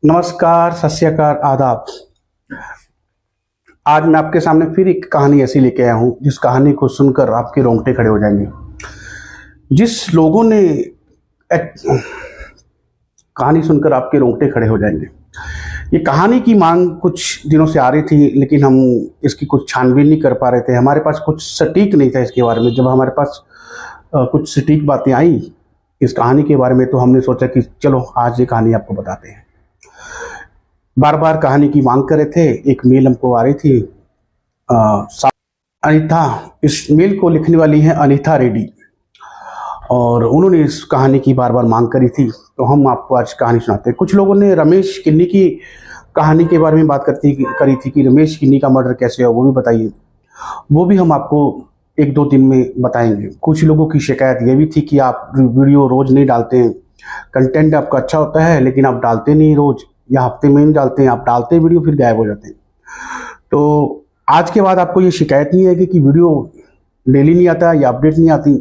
नमस्कार, सत श्री अकाल, आदाब। आज मैं आपके सामने फिर एक कहानी ऐसी लेके आया हूँ जिस कहानी को सुनकर आपके रोंगटे खड़े हो जाएंगे। जिस लोगों ने कहानी सुनकर आपके रोंगटे खड़े हो जाएंगे। ये कहानी की मांग कुछ दिनों से आ रही थी, लेकिन हम इसकी कुछ छानबीन नहीं कर पा रहे थे। हमारे पास कुछ सटीक नहीं था इसके बारे में। जब हमारे पास कुछ सटीक बातें आई इस कहानी के बारे में, तो हमने सोचा कि चलो आज ये कहानी आपको बताते हैं। बार बार कहानी की मांग कर रहे थे। एक मेल हमको आ रही थी अनीता। इस मेल को लिखने वाली है अनीता रेड्डी, और उन्होंने इस कहानी की बार बार मांग करी थी, तो हम आपको आज कहानी सुनाते हैं। कुछ लोगों ने रमेश किन्नी की कहानी के बारे में बात करी थी कि रमेश किन्नी का मर्डर कैसे हुआ, वो भी बताइए। वो भी हम आपको एक दो दिन में बताएंगे। कुछ लोगों की शिकायत ये भी थी कि आप वीडियो रोज नहीं डालते हैं, कंटेंट आपका अच्छा होता है लेकिन आप डालते नहीं रोज, या हफ्ते में नहीं डालते हैं। आप डालते हैं वीडियो फिर गायब हो जाते हैं। तो आज के बाद आपको ये शिकायत नहीं है कि वीडियो डेली नहीं आता या अपडेट नहीं आती।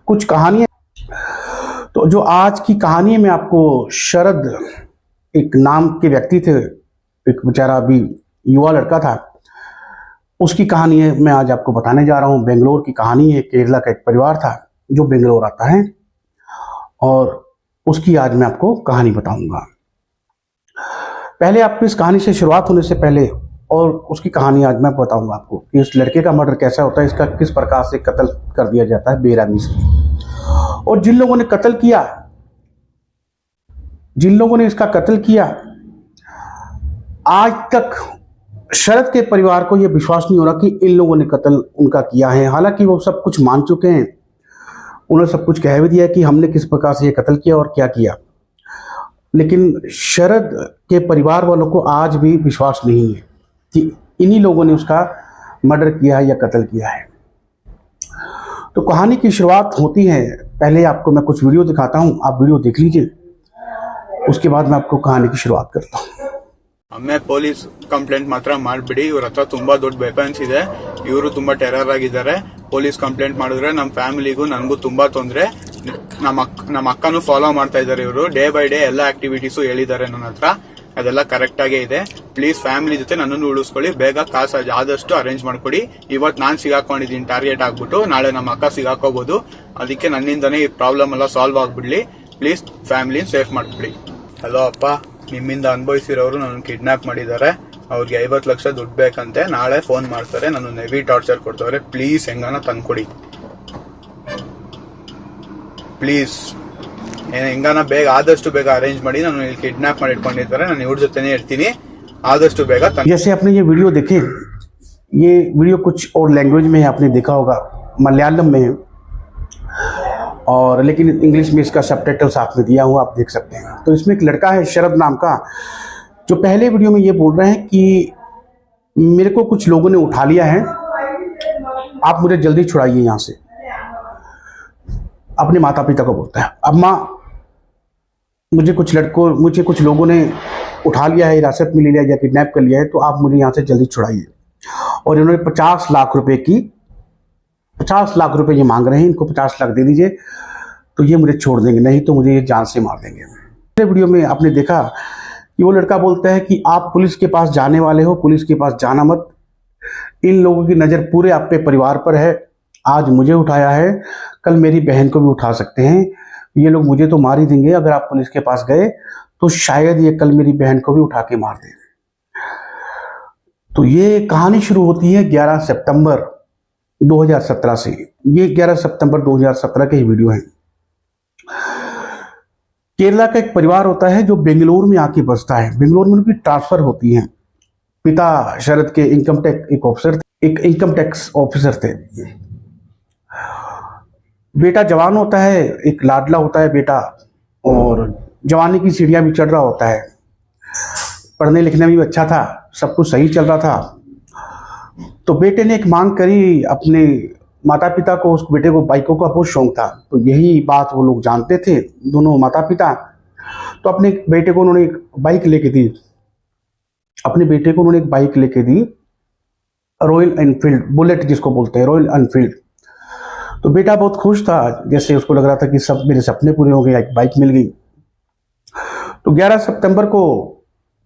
कुछ कहानियां, तो जो आज की कहानी में आपको शरद एक नाम के व्यक्ति थे, एक बेचारा अभी युवा लड़का था, उसकी कहानी है मैं आज आपको बताने जा रहा हूँ। बेंगलोर की कहानी है। केरला का एक परिवार था जो बेंगलोर आता है, और उसकी आज मैं आपको कहानी बताऊंगा। पहले आपको इस कहानी से शुरुआत होने से पहले और उसकी कहानी आज मैं बताऊंगा आपको कि इस लड़के का मर्डर कैसा होता है, इसका किस प्रकार से कत्ल कर दिया जाता है बेरहमी से। और जिन लोगों ने कत्ल किया, जिन लोगों ने इसका कत्ल किया, आज तक शरद के परिवार को यह विश्वास नहीं हो रहा कि इन लोगों ने कत्ल उनका किया है। हालांकि वो सब कुछ मान चुके हैं, उन्होंने सब कुछ कह भी दिया कि हमने किस प्रकार से ये कत्ल किया और क्या किया, लेकिन शरद के परिवार वालों को आज भी विश्वास नहीं है कि इन्हीं लोगों ने उसका मर्डर किया है या कत्ल किया है। तो कहानी की शुरुआत होती है। पहले आपको मैं कुछ वीडियो दिखाता हूं, आप वीडियो देख लीजिए, उसके बाद मैं आपको कहानी की शुरुआत करता हूं। ಒಮ್ಮೆ ಪೊಲೀಸ್ ಕಂಪ್ಲೇಂಟ್ ಮಾತ್ರ ಮಾಡ್ಬಿಡಿ, ಇವ್ರ ಹತ್ರ ತುಂಬಾ ದೊಡ್ಡ ವೆಪನ್ಸ್ ಇದೆ, ಇವರು ತುಂಬಾ ಟೆರರ್ ಆಗಿದ್ದಾರೆ, ಪೊಲೀಸ್ ಕಂಪ್ಲೇಂಟ್ ಮಾಡಿದ್ರೆ ನಮ್ಮ ಫ್ಯಾಮಿಲಿಗೂ ನನಗೂ ತುಂಬಾ ತೊಂದರೆ, ನಮ್ಮ ಅಕ್ಕನೂ ಫಾಲೋ ಮಾಡ್ತಾ ಇದ್ದಾರೆ ಇವರು, ಡೇ ಬೈ ಡೇ ಎಲ್ಲ ಆಕ್ಟಿವಿಟೀಸು ಹೇಳಿದ್ದಾರೆ ನನ್ನ ಹತ್ರ, ಅದೆಲ್ಲ ಕರೆಕ್ಟ್ ಆಗೇ ಇದೆ, ಪ್ಲೀಸ್ ಫ್ಯಾಮಿಲಿ ಜೊತೆ ನನ್ನನ್ನು ಉಳಿಸ್ಕೊಳ್ಳಿ, ಬೇಗ ಕಾಸು ಆದಷ್ಟು ಅರೇಂಜ್ ಮಾಡ್ಕೊಡಿ, ಇವತ್ತು ನಾನು ಸಿಗಾಕೊಂಡಿದ್ದೀನಿ ಟಾರ್ಗೆಟ್ ಆಗ್ಬಿಟ್ಟು, ನಾಳೆ ನಮ್ಮ ಅಕ್ಕ ಸಿಗಾಕೋಬಹುದು, ಅದಕ್ಕೆ ನನ್ನಿಂದನೇ ಈ ಪ್ರಾಬ್ಲಮ್ ಎಲ್ಲ ಸಾಲ್ವ್ ಆಗ್ಬಿಡ್ಲಿ, ಪ್ಲೀಸ್ ಫ್ಯಾಮಿಲಿ ಸೇಫ್ ಮಾಡ್ಕೊಡಿ. ಹಲೋ ಅಪ್ಪ, ನಿಮ್ಮಿಂದ ಅನುಭವಿಸಿರೋರು ನನ್ನ ಕಿಡ್ನಾಪ್ ಮಾಡಿದ್ದಾರೆ, ಅವ್ರಿಗೆ 50 ಲಕ್ಷ ದುಡ್ಡು ಬೇಕಂತೆ, ನಾಳೆ ಫೋನ್ ಮಾಡ್ತಾರೆ, ನನ್ನ ಹೆವಿ ಟಾರ್ಚರ್ ಕೊಡ್ತವ್ರೆ, ಪ್ಲೀಸ್ ಹೆಂಗಾನ ತಂದ್ಕೊಡಿ, ಪ್ಲೀಸ್ ಹೆಂಗಾನ ಬೇಗ ಆದಷ್ಟು ಬೇಗ ಅರೇಂಜ್ ಮಾಡಿ. ನಾನು ಇಲ್ಲಿ ಕಿಡ್ನಾಪ್ ಮಾಡಿ ಇಟ್ಕೊಂಡಿದ್ದಾರೆ, ನಾನು ಇವ್ರ ಜೊತೆನೇ ಇರ್ತೀನಿ, ಆದಷ್ಟು ಬೇಗ. जैसे आपने ये वीडियो देखे, ये वीडियो कुछ और लैंग्वेज में है, आपने देखा होगा, मलयालम में है, और लेकिन इंग्लिश में इसका सबटाइटल साथ में दिया हुआ, आप देख सकते हैं। तो इसमें एक लड़का है शरद नाम का, जो पहले वीडियो में ये बोल रहे हैं कि मेरे को कुछ लोगों ने उठा लिया है, आप मुझे जल्दी छुड़ाइए यहाँ से। अपने माता पिता को बोलता है, अम्मा मुझे कुछ लोगों ने उठा लिया है, हिरासत में ले लिया या किडनैप कर लिया है, तो आप मुझे यहाँ से जल्दी छुड़ाइए। और इन्होंने 50 लाख रुपए ये मांग रहे हैं, इनको 50 लाख दे दीजिए तो ये मुझे छोड़ देंगे, नहीं तो मुझे ये जान से मार देंगे। पिछले वीडियो में आपने देखा कि वो लड़का बोलता है कि आप पुलिस के पास जाने वाले हो, पुलिस के पास जाना मत, इन लोगों की नज़र पूरे आप पे परिवार पर है, आज मुझे उठाया है, कल मेरी बहन को भी उठा सकते हैं, ये लोग मुझे तो मार ही देंगे, अगर आप पुलिस के पास गए तो शायद ये कल मेरी बहन को भी उठा के मार दें। तो ये कहानी शुरू होती है 11 सितंबर 2017 से। ये 11 सितंबर 2017 के ही वीडियो है। केरला का एक परिवार होता है जो बेंगलोर में आके बसता है। बेंगलोर में उनकी ट्रांसफर होती है। पिता शरद के इनकम टैक्स ऑफिसर थे। बेटा जवान होता है, एक लाडला होता है बेटा, और जवानी की सीढ़ियां भी चढ़ रहा होता है, पढ़ने लिखने में भी अच्छा था, सब कुछ सही चल रहा था। तो बेटे ने एक मांग करी अपने माता पिता को, उस बेटे को बाइकों का बहुत शौक था, तो यही बात वो लोग जानते थे दोनों माता पिता। तो अपने बेटे को उन्होंने एक बाइक लेके दी, रॉयल एनफील्ड बुलेट जिसको बोलते हैं, रॉयल एनफील्ड। तो बेटा बहुत खुश था, जैसे उसको लग रहा था कि सब मेरे सपने पूरे हो गए, एक बाइक मिल गई। तो 11 सितंबर को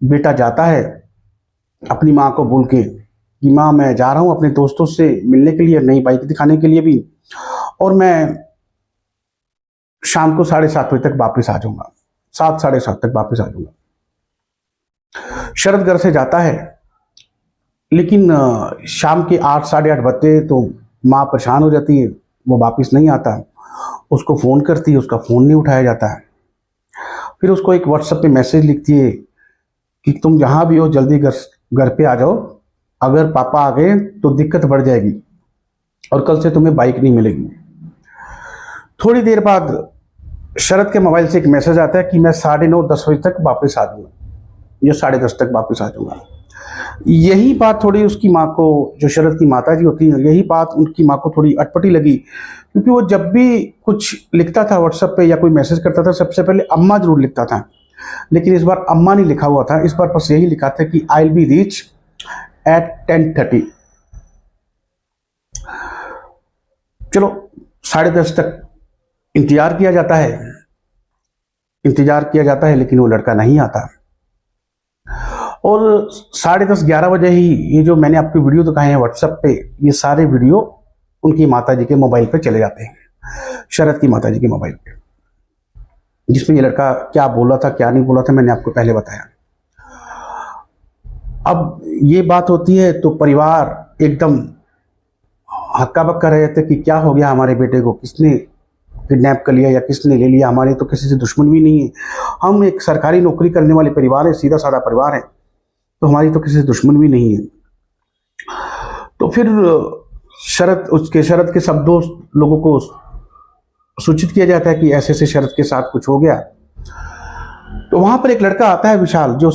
बेटा जाता है अपनी माँ को बोल के कि माँ मैं जा रहा हूँ अपने दोस्तों से मिलने के लिए, नई बाइक दिखाने के लिए भी, और मैं शाम को 7:30 बजे तक वापस आ जाऊंगा, 7 साढ़े 7 तक वापस आ जाऊंगा। शरद घर से जाता है, लेकिन शाम के 8 साढ़े 8 बजते तो माँ परेशान हो जाती है, वो वापस नहीं आता। उसको फ़ोन करती है, उसका फ़ोन नहीं उठाया जाता है। फिर उसको एक व्हाट्सएप पे मैसेज लिखती है कि तुम जहाँ भी हो जल्दी घर पे आ जाओ, अगर पापा आ गए तो दिक्कत बढ़ जाएगी और कल से तुम्हें बाइक नहीं मिलेगी। थोड़ी देर बाद शरद के मोबाइल से एक मैसेज आता है कि मैं 9:30 10 बजे तक वापस आ जाऊँगा या 10:30 तक वापस आ जाऊँगा। यही बात थोड़ी उसकी माँ को, जो शरद की माता जी होती हैं, यही बात उनकी माँ को थोड़ी अटपटी लगी, क्योंकि वो जब भी कुछ लिखता था व्हाट्सएप पे या कोई मैसेज करता था सबसे पहले अम्मा जरूर लिखता था, लेकिन इस बार अम्मा नहीं लिखा हुआ था, इस बार बस यही लिखा था कि I will be reach at 10:30। चलो 10:30 तक इंतजार किया जाता है, लेकिन वो लड़का नहीं आता। और 10:30 11 बजे ही ये जो मैंने आपको वीडियो दिखाए हैं व्हाट्सएप पे, ये सारे वीडियो उनकी माता जी के मोबाइल पे चले जाते हैं, शरद की माता जी के मोबाइल पे, जिसमें ये लड़का क्या बोला था क्या नहीं बोला था मैंने आपको पहले बताया। अब ये बात होती है तो परिवार एकदम हक्का बक्का रह जाते कि क्या हो गया हमारे बेटे को, किसने किडनैप कर लिया या किसने ले लिया, हमारे तो किसी से दुश्मन भी नहीं है, हम एक सरकारी नौकरी करने वाले परिवार है, सीधा साधा परिवार है, तो हमारी तो किसी से दुश्मन भी नहीं है। तो फिर शरद के सब दोस्त लोगों को सूचित किया जाता है कि ऐसे ऐसे शरद के साथ कुछ हो गया। तो वहां पर एक लड़का आता है विशाल, जो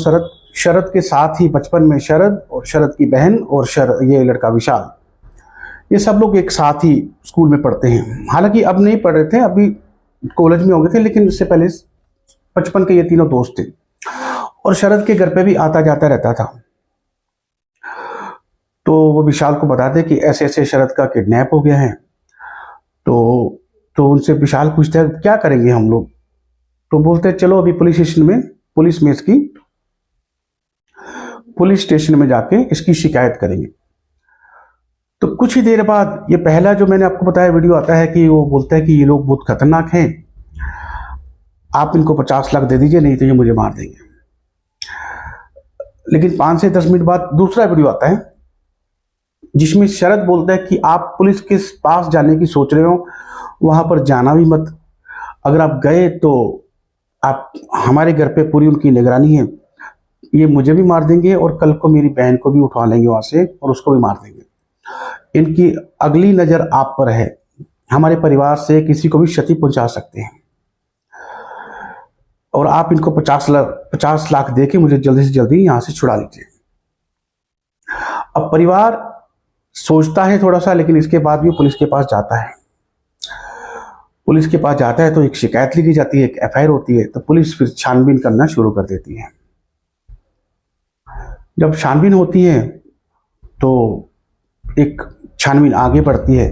शरद के साथ ही बचपन में शरद और शरद की बहन और ये लड़का विशाल, ये सब लोग एक साथ ही स्कूल में पढ़ते हैं। हालांकि अब नहीं पढ़ रहे थे, अभी कॉलेज में हो गए थे, लेकिन इससे पहले बचपन के ये तीनों दोस्त थे और शरद के घर पे भी आता जाता रहता था। तो वो विशाल को बताते कि ऐसे ऐसे शरद का किडनैप हो गया है। तो उनसे विशाल पूछता है क्या करेंगे हम लोग, तो बोलते हैं चलो अभी पुलिस स्टेशन में जाके इसकी शिकायत करेंगे। तो कुछ ही देर बाद ये पहला जो मैंने आपको बताया वीडियो आता है कि वो बोलता है कि ये लोग बहुत खतरनाक हैं, आप इनको 50 लाख दे दीजिए नहीं तो ये मुझे मार देंगे। लेकिन 5 से 10 मिनट बाद दूसरा वीडियो आता है जिसमें शरद बोलता है कि आप पुलिस के पास जाने की सोच रहे हो, वहां पर जाना भी मत, अगर आप गए तो आप हमारे घर पे पूरी उनकी निगरानी है, ये मुझे भी मार देंगे और कल को मेरी बहन को भी उठा लेंगे वहां से और उसको भी मार देंगे, इनकी अगली नज़र आप पर है, हमारे परिवार से किसी को भी क्षति पहुंचा सकते हैं और आप इनको 50 लाख दे के मुझे जल्दी से जल्दी यहां से छुड़ा लीजिए। अब परिवार सोचता है थोड़ा सा, लेकिन इसके बाद भी पुलिस के पास जाता है। पुलिस के पास जाता है तो एक शिकायत लिखी जाती है, एक एफआईआर होती है, तो पुलिस फिर छानबीन करना शुरू कर देती है। जब छानबीन होती है तो एक छानबीन आगे बढ़ती है,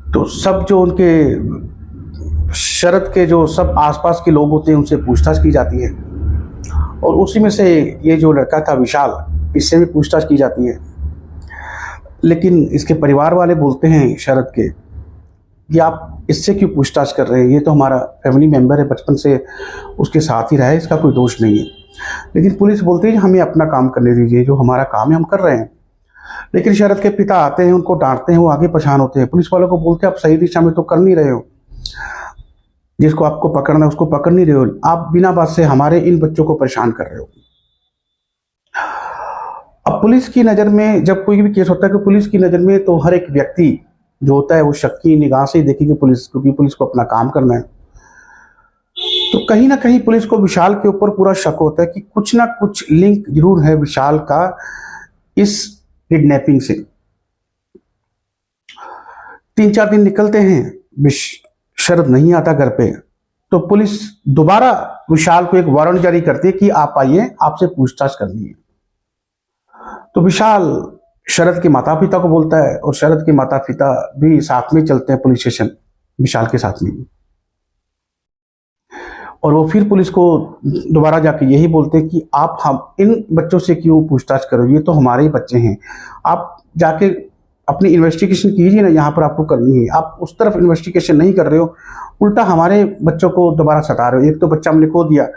तो सब जो उनके शरद के जो सब आसपास के लोग होते हैं उनसे पूछताछ की जाती है और उसी में से ये जो लड़का था विशाल, इससे भी पूछताछ की जाती है। लेकिन इसके परिवार वाले बोलते हैं शरद के कि आप इससे क्यों पूछताछ कर रहे हैं, ये तो हमारा फैमिली मेम्बर है, बचपन से उसके साथ ही रहा है, इसका कोई दोष नहीं है। लेकिन पुलिस बोलती है हमें अपना काम करने दीजिए, जो हमारा काम है हम कर रहे हैं। लेकिन शरद के पिता आते हैं, उनको डांटते हैं, वो आगे परेशान होते हैं, पुलिस वालों को बोलते हैं आप सही दिशा में तो कर नहीं रहे हो, जिसको आपको पकड़ना है उसको पकड़ नहीं रहे हो, आप बिना बात से हमारे इन बच्चों को परेशान कर रहे हो। अब पुलिस की नज़र में जब कोई भी केस होता है कि पुलिस की नज़र में तो हर एक व्यक्ति जो होता है वो शक की निगाह से ही देखेगी पुलिस, क्योंकि पुलिस को अपना काम करना है। तो कहीं ना कहीं पुलिस को विशाल के ऊपर पूरा शक होता है कि कुछ ना कुछ लिंक जरूर है विशाल का इस किडनैपिंग से। 3-4 दिन निकलते हैं, शरद नहीं आता घर पे, तो पुलिस दोबारा विशाल को एक वारंट जारी करती है कि आप आइए, आपसे पूछताछ करनी है। तो विशाल शरद के माता पिता को बोलता है और शरद के माता पिता भी साथ में चलते हैं पुलिस स्टेशन विशाल के साथ में। और वो फिर पुलिस को दोबारा जाके यही बोलते हैं कि आप हम इन बच्चों से क्यों पूछताछ करो, ये तो हमारे ही बच्चे हैं, आप जाके अपनी इन्वेस्टिगेशन कीजिए ना, यहाँ पर आपको करनी है, आप उस तरफ इन्वेस्टिगेशन नहीं कर रहे हो, उल्टा हमारे बच्चों को दोबारा सता रहे हो, एक तो बच्चा हमने खो दिया,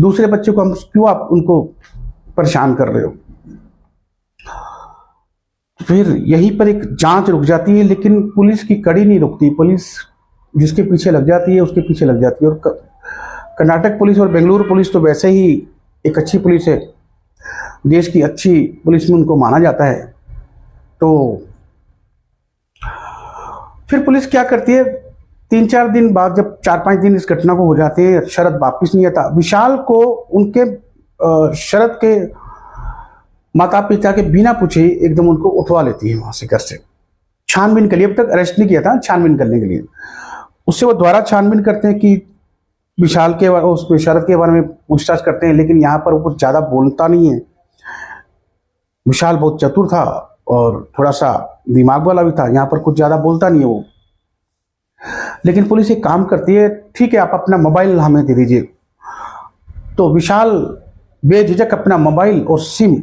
दूसरे बच्चे को हम क्यों आप उनको परेशान कर रहे हो। फिर यहीं पर एक जांच रुक जाती है, लेकिन पुलिस की कड़ी नहीं रुकती, पुलिस जिसके पीछे लग जाती है उसके पीछे लग जाती है। और कर्नाटक पुलिस और बेंगलुरु पुलिस तो वैसे ही एक अच्छी पुलिस है, देश की अच्छी पुलिस में उनको माना जाता है। तो फिर पुलिस क्या करती है, 3-4 दिन बाद, जब 4-5 दिन इस घटना को हो जाते हैं, शरद वापिस नहीं आता, विशाल को उनके शरद के माता पिता के बिना पूछे एकदम उनको उठवा लेती है वहां से, घर से छानबीन के लिए। अब तक अरेस्ट नहीं किया था, छानबीन करने के लिए। उससे वो दोबारा छानबीन करते हैं कि विशाल के उस शरद के बारे में पूछताछ करते हैं, लेकिन यहाँ पर वो कुछ ज़्यादा बोलता नहीं है। विशाल बहुत चतुर था और थोड़ा सा दिमाग वाला भी था, यहाँ पर कुछ ज़्यादा बोलता नहीं है वो। लेकिन पुलिस एक काम करती है, ठीक है आप अपना मोबाइल हमें दे दीजिए। तो विशाल बेझिझक अपना मोबाइल और सिम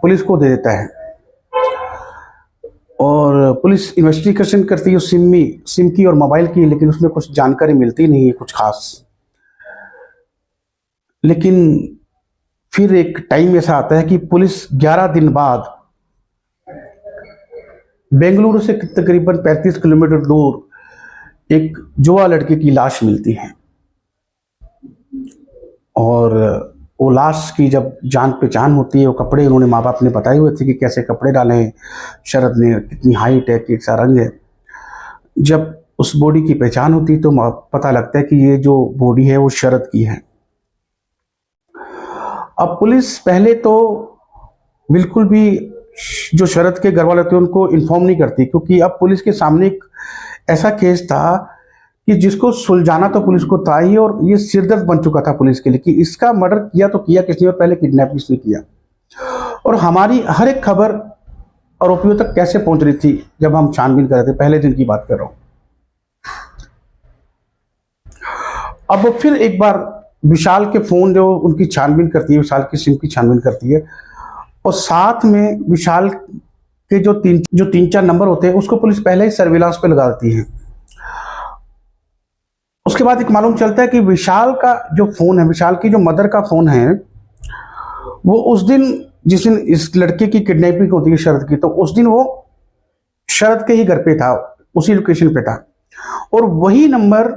पुलिस को दे देता है, और पुलिस इन्वेस्टिगेशन करती है उस सिम की और मोबाइल की, लेकिन उसमें कुछ जानकारी मिलती नहीं है कुछ खास। लेकिन फिर एक टाइम ऐसा आता है कि पुलिस 11 दिन बाद बेंगलुरु से तकरीबन 35 किलोमीटर दूर एक युवा लड़के की लाश मिलती है। और वो लाश की जब जान पहचान होती है, वो कपड़े उन्होंने माँ बाप ने बताए हुए थे कि कैसे कपड़े डाले हैं शरद ने, कितनी हाइट है, कैसा रंग है। जब उस बॉडी की पहचान होती है तो पता लगता है कि ये जो बॉडी है वो शरद की है। अब पुलिस पहले तो बिल्कुल भी जो शरद के घर वाले थे उनको इन्फॉर्म नहीं करती, क्योंकि अब पुलिस के सामने एक ऐसा केस था कि जिसको सुलझाना तो पुलिस को था ही, और ये सिरदर्द बन चुका था पुलिस के लिए कि इसका मर्डर किया तो किया किसने, और पहले किडनैप किसने किया, और हमारी हर एक खबर आरोपियों तक कैसे पहुंच रही थी जब हम छानबीन कर रहे थे। पहले दिन की बात कर रहा हूं। अब फिर एक बार विशाल के फोन जो उनकी छानबीन करती है, विशाल की सिम की छानबीन करती है, और साथ में विशाल के जो 3-4 नंबर होते हैं उसको पुलिस पहले ही सर्विलांस पे लगा देती है। उसके बाद एक मालूम चलता है कि विशाल का जो फोन है, विशाल की जो मदर का फोन है, वो उस दिन जिस दिन इस लड़के की किडनैपिंग होती है शरद की, तो उस दिन वो शरद के ही घर पे था, उसी लोकेशन पे था। और वही नंबर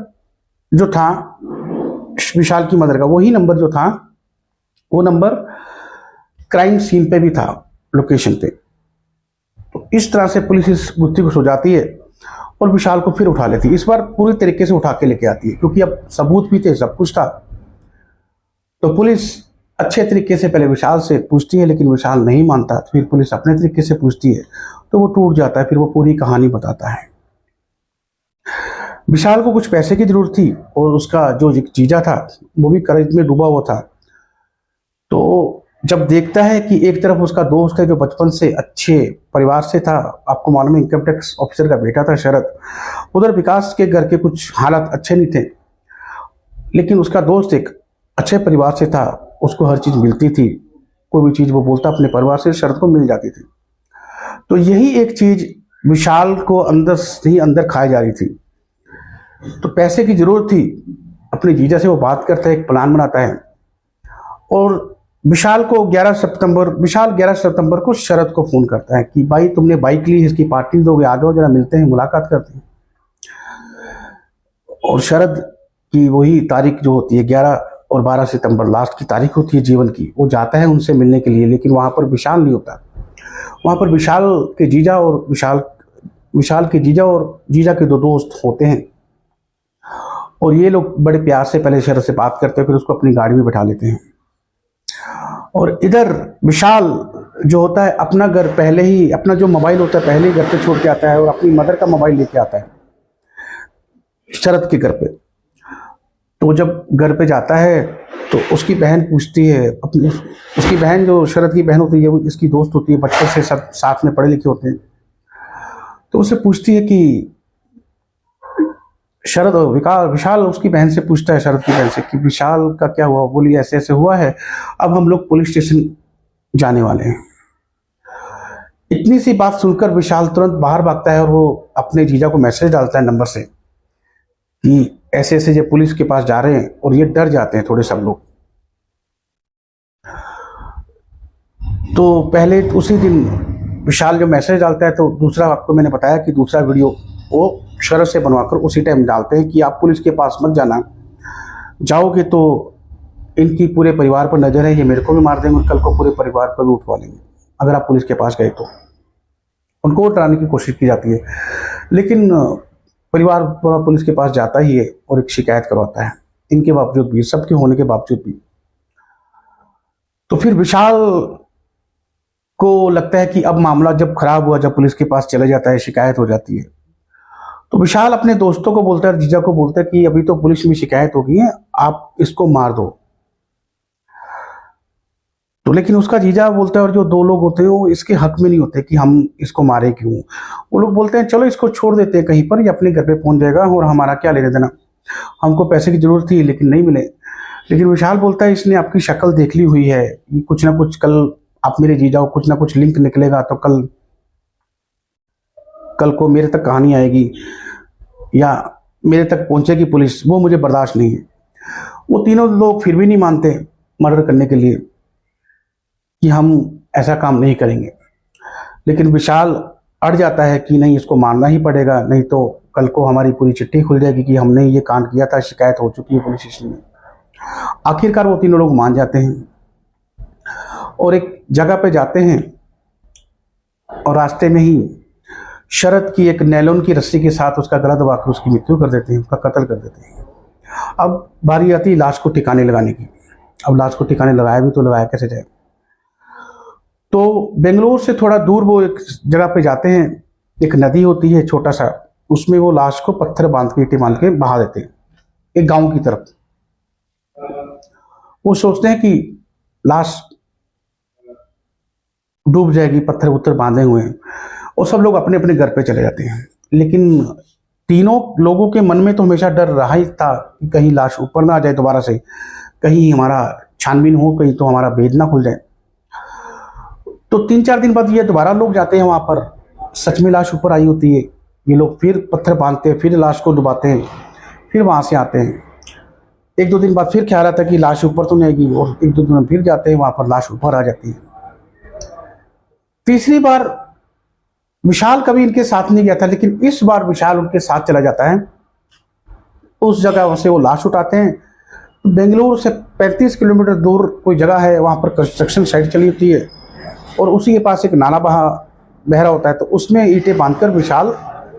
जो था विशाल की मदर का, वही नंबर जो था वो नंबर क्राइम सीन पे भी था, लोकेशन पे। तो इस तरह से पुलिस इस गुत्थी को सुलझाती है और विशाल को फिर उठा लेती है। इस बार पूरी तरीके से उठा के लेके आती है, क्योंकि अब सबूत भी थे, सब कुछ था। तो पुलिस अच्छे तरीके से पहले विशाल से पूछती है, लेकिन विशाल नहीं मानता। फिर पुलिस अपने तरीके से पूछती है तो वो टूट जाता है, फिर वो पूरी कहानी बताता है। विशाल को कुछ पैसे की जरूरत थी और उसका जो जीजा था वो भी कर्ज में डूबा हुआ था। तो जब देखता है कि एक तरफ उसका दोस्त है जो बचपन से अच्छे परिवार से था, आपको मालूम है इनकम टैक्स ऑफिसर का बेटा था शरद, उधर विकास के घर के कुछ हालात अच्छे नहीं थे, लेकिन उसका दोस्त एक अच्छे परिवार से था, उसको हर चीज़ मिलती थी, कोई भी चीज़ वो बोलता अपने परिवार से शरद को मिल जाती थी। तो यही एक चीज़ विशाल को अंदर से ही अंदर खाई जा रही थी। तो पैसे की जरूरत थी, अपने जीजा से वो बात करता है, एक प्लान बनाता है, और विशाल 11 सितंबर को शरद को फोन करता है कि भाई तुमने बाइक ली, इसकी पार्टी दोगे, आ जाओ जरा मिलते हैं, मुलाकात करते हैं। और शरद की वही तारीख जो होती है 11 और 12 सितंबर लास्ट की तारीख होती है जीवन की, वो जाता है उनसे मिलने के लिए, लेकिन वहां पर विशाल नहीं होता। वहां पर विशाल के जीजा और जीजा के 2 दोस्त होते हैं, और ये लोग बड़े प्यार से पहले शरद से बात करते हैं, फिर उसको अपनी गाड़ी में बैठा लेते हैं। और इधर विशाल जो होता है अपना घर पहले ही, अपना जो मोबाइल होता है पहले ही घर पे छोड़ के आता है, और अपनी मदर का मोबाइल लेके आता है शरद के घर पे। तो जब घर पे जाता है तो उसकी बहन पूछती है, उसकी बहन जो शरद की बहन होती है वो इसकी दोस्त होती है, बचपन से सब साथ में पढ़े लिखे होते हैं। तो उससे पूछती है कि शरद विशाल उसकी बहन से पूछता है, शरद की बहन से, कि विशाल का क्या हुआ। बोली ऐसे ऐसे हुआ है, अब हम लोग पुलिस स्टेशन जाने वाले हैं। इतनी सी बात सुनकर विशाल तुरंत बाहर भागता है और वो अपने जीजा को मैसेज डालता है नंबर से कि ऐसे ऐसे ये पुलिस के पास जा रहे हैं, और ये डर जाते हैं थोड़े सब लोग। तो पहले उसी दिन विशाल जो मैसेज डालता है, तो दूसरा आपको मैंने बताया कि दूसरा वीडियो वो शरद से बनवाकर उसी टाइम डालते हैं कि आप पुलिस के पास मत जाना, जाओगे तो इनकी पूरे परिवार पर नजर है, ये मेरे को भी मार देंगे और कल को पूरे परिवार पर भी उठवा लेंगे अगर आप पुलिस के पास गए तो। उनको डराने की कोशिश की जाती है, लेकिन परिवार पूरा पुलिस के पास जाता ही है और एक शिकायत करवाता है, इनके बावजूद भी, सबके होने के बावजूद भी। तो फिर विशाल को लगता है कि अब मामला जब खराब हुआ, जब पुलिस के पास चला जाता है, शिकायत हो जाती है, तो विशाल अपने दोस्तों को बोलता है, जीजा को बोलता है कि अभी तो पुलिस में शिकायत हो गई है, आप इसको मार दो। तो लेकिन उसका जीजा बोलता है, और जो दो लोग होते हैं वो इसके हक में नहीं होते कि हम इसको मारे क्यों। वो लोग बोलते हैं चलो इसको छोड़ देते हैं कहीं पर, ये अपने घर पे पहुंच जाएगा और हमारा क्या लेने देना, हमको पैसे की जरूरत थी लेकिन नहीं मिले। लेकिन विशाल बोलता है इसने आपकी शक्ल देख ली हुई है, ये कुछ ना कुछ, कल आप मेरे जीजा को कुछ ना कुछ लिंक निकलेगा तो कल को मेरे तक कहानी आएगी या मेरे तक पहुंचेगी पुलिस, वो मुझे बर्दाश्त नहीं है। वो तीनों लोग फिर भी नहीं मानते मर्डर करने के लिए कि हम ऐसा काम नहीं करेंगे, लेकिन विशाल अड़ जाता है कि नहीं, इसको मारना ही पड़ेगा, नहीं तो कल को हमारी पूरी चिट्ठी खुल जाएगी कि हमने ये कांड किया था, शिकायत हो चुकी है पुलिस स्टेशन में। आखिरकार वो तीनों लोग मान जाते हैं और एक जगह पे जाते हैं, और रास्ते में ही शरद की एक नैलोन की रस्सी के साथ उसका गला दबाकर उसकी मृत्यु कर देते हैं, उसका कत्ल कर देते हैं। अब बारी आती है लाश को ठिकाने लगाने की। अब लाश को ठिकाने लगाया भी तो लगाया कैसे जाए। तो बेंगलोर से थोड़ा दूर वो एक जगह पे जाते हैं, एक नदी होती है छोटा सा, उसमें वो लाश को पत्थर बांध के, ईंटें बांध के बहा देते हैं एक गांव की तरफ। वो सोचते हैं कि लाश डूब जाएगी, पत्थर उत्थर बांधे हुए हैं, और सब लोग अपने अपने घर पे चले जाते हैं। लेकिन तीनों लोगों के मन में तो हमेशा डर रहा ही था कि कहीं लाश ऊपर ना आ जाए दोबारा से, कहीं हमारा छानबीन हो, कहीं तो हमारा भेद ना खुल जाए। तो 3-4 दिन बाद ये दोबारा लोग जाते हैं वहां पर, सच में लाश ऊपर आई होती है। ये लोग फिर पत्थर बांधते हैं, फिर लाश को डुबाते हैं, फिर वहां से आते हैं। 1-2 दिन बाद फिर ख्याल आता है कि लाश ऊपर तो नहीं आएगी, और 1-2 दिन फिर जाते हैं, वहां पर लाश ऊपर आ जाती है। तीसरी बार विशाल कभी इनके साथ नहीं गया था, लेकिन इस बार विशाल उनके साथ चला जाता है। उस जगह से वो लाश उठाते हैं। बेंगलुरु से 35 किलोमीटर दूर कोई जगह है, वहां पर कंस्ट्रक्शन साइट चली होती है, और उसी के पास एक नाला बह रहा होता है। तो उसमें ईंटें बांधकर विशाल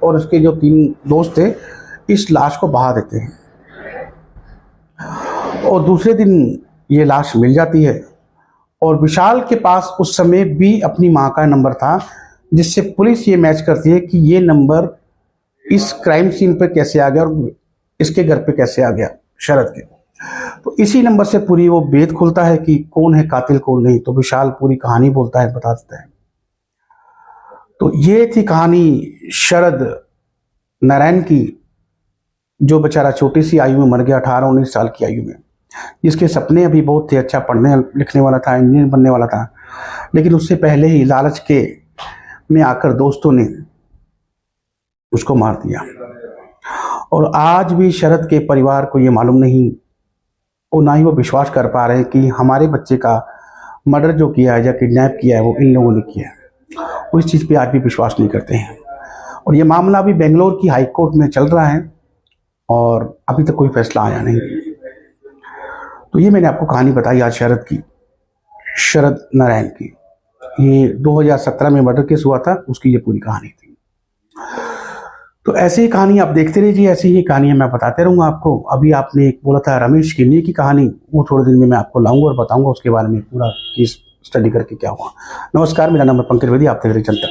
और उसके जो 3 दोस्त थे इस लाश को बहा देते हैं, और दूसरे दिन ये लाश मिल जाती है। और विशाल के पास उस समय भी अपनी मां का नंबर था, जिससे पुलिस ये मैच करती है कि ये नंबर इस क्राइम सीन पर कैसे आ गया और इसके घर पे कैसे आ गया, शरद के। तो इसी नंबर से पूरी वो भेद खुलता है कि कौन है कातिल कौन नहीं। तो विशाल पूरी कहानी बोलता है, बता देता है। तो ये थी कहानी शरद नारायण की, जो बेचारा छोटी सी आयु में मर गया, 18-19 साल की आयु में, जिसके सपने अभी बहुत थे, अच्छा पढ़ने लिखने वाला था, इंजीनियर बनने वाला था, लेकिन उससे पहले ही लालच के में आकर दोस्तों ने उसको मार दिया। और आज भी शरद के परिवार को ये मालूम नहीं, और ना ही वो विश्वास कर पा रहे कि हमारे बच्चे का मर्डर जो किया है या किडनैप किया है वो इन लोगों ने किया है। वो इस चीज़ पे आज भी विश्वास नहीं करते हैं। और ये मामला अभी बेंगलोर की हाई कोर्ट में चल रहा है और अभी तक कोई फैसला आया नहीं। तो ये मैंने आपको कहानी बताई आज शरद नारायण की। ये 2017 में मर्डर केस हुआ था, उसकी ये पूरी कहानी थी। तो ऐसी ही कहानी आप देखते रहिए, ऐसी ही कहानियां मैं बताते रहूंगा आपको। अभी आपने एक बोला था रमेश किन्नी की कहानी, वो थोड़े दिन में मैं आपको लाऊंगा और बताऊंगा उसके बारे में पूरा केस स्टडी करके क्या हुआ। नमस्कार, मेरा नाम है पंकज बेदी, आप देख रहे हैं जनता।